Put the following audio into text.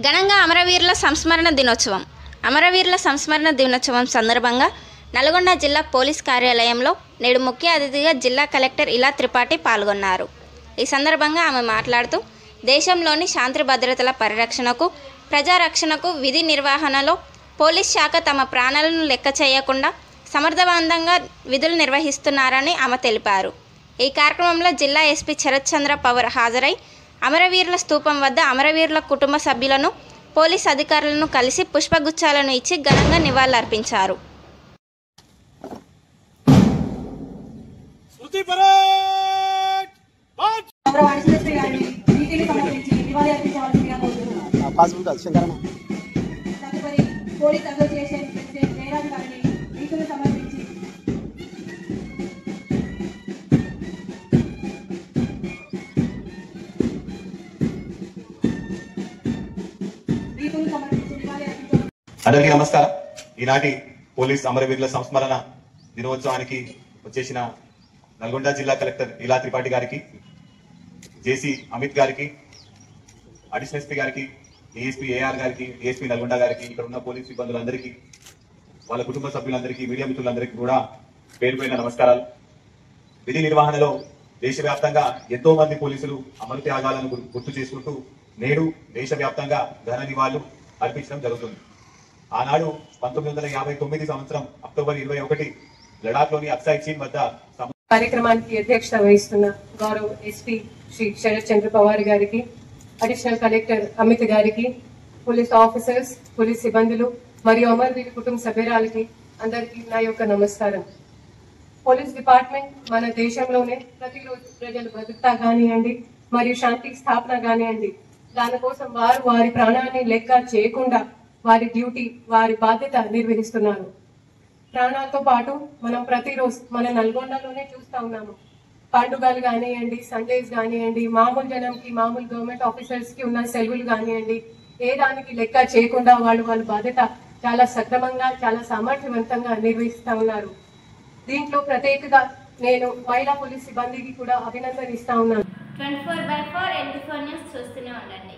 ఘనంగా అమరవీరుల సంస్మరణ దినోత్సవం. అమరవీరుల సంస్మరణ దినోత్సవం సందర్భంగా నల్గొండ జిల్లా పోలీస్ కార్యాలయంలో నేడు ముఖ్య అతిథిగా జిల్లా కలెక్టర్ ఇలా త్రిపాఠి పాల్గొన్నారు. ఈ సందర్భంగా ఆమె మాట్లాడుతూ దేశంలోని శాంతి భద్రతల పరిరక్షణకు, ప్రజారక్షణకు, విధి నిర్వహణలో పోలీస్ శాఖ తమ ప్రాణాలను లెక్క చేయకుండా సమర్థవంతంగా విధులు నిర్వహిస్తున్నారని ఆమె తెలిపారు. ఈ కార్యక్రమంలో జిల్లా ఎస్పీ శరత్ చంద్ర పవర్ హాజరై అమరవీరుల స్తూపం వద్ద అమరవీరుల కుటుంబ సభ్యులను, పోలీస్ అధికారులను కలిసి పుష్పగుచ్చాలను ఇచ్చి ఘనంగా నివాళులర్పించారు. అందరికీ నమస్కారం. ఈనాటి పోలీస్ అమరవీరుల సంస్మరణ దినోత్సవానికి వచ్చేసిన నల్గొండ జిల్లా కలెక్టర్ ఇలా త్రిపాఠి గారికి, జేసీ అమిత్ గారికి, అడిషనల్ ఎస్పీ గారికి, ఏఎస్పీ ఏఆర్ గారికి, ఏఎస్పీ నల్గొండ గారికి, ఇక్కడ ఉన్న పోలీస్ సిబ్బందులందరికీ, వాళ్ళ కుటుంబ సభ్యులందరికీ, మీడియా మిత్రులందరికీ కూడా పేరు పైన నమస్కారాలు. విధి నిర్వహణలో దేశవ్యాప్తంగా ఎంతో మంది పోలీసులు అమర త్యాగాలను గుర్తు చేసుకుంటూ నేడు దేశవ్యాప్తంగా ఘన నివాళులు అర్పించడం జరుగుతుంది. ఆనాడు 1959 సంవత్సరం అక్టోబర్ 21 లడాఖ్లోని అక్సాయ్ చీన్ వద్ద కార్యక్రమానికి అధ్యక్షత వహిస్తున్న గౌరవ ఎస్పీ శ్రీ శరత్ చంద్ర పవార్ గారికి, అడిషనల్ కలెక్టర్ అమిత్ గారికి, పోలీస్ ఆఫీసర్స్, పోలీస్ సిబ్బందులు మరియు అమరవీరు కుటుంబ సభ్యురాలకి అందరికీ నా యొక్క నమస్కారం. పోలీస్ డిపార్ట్మెంట్ మన దేశంలోనే ప్రతిరోజు ప్రజలు భద్రత కానివ్వండి మరియు శాంతి స్థాపన కానివ్వండి, దానికోసం వారు వారి ప్రాణాన్ని లెక్క చేయకుండా వారి డ్యూటీ, వారి బాధ్యత నిర్వహిస్తున్నారు. ప్రాణాలతో పాటు మనం ప్రతిరోజు మన నల్గొండలోనే చూస్తూ ఉన్నాము. పండుగలు కానివ్వండి, సండేస్ కానివ్వండి, మామూలు జనంకి, మామూలు గవర్నమెంట్ ఆఫీసర్స్ కి ఉన్న సెలవులు కానివ్వండి, ఏ దానికి లెక్క చేయకుండా వాళ్ళ బాధ్యత చాలా సక్రమంగా, చాలా సామర్థ్యవంతంగా నిర్వహిస్తూ ఉన్నారు. దీంట్లో ప్రత్యేకంగా నేను మహిళా పోలీస్ సిబ్బందికి కూడా అభినందన ఇస్తా ఉన్నాను. 24/4 NT4 న్యూస్ చూస్తూనే ఉండండి.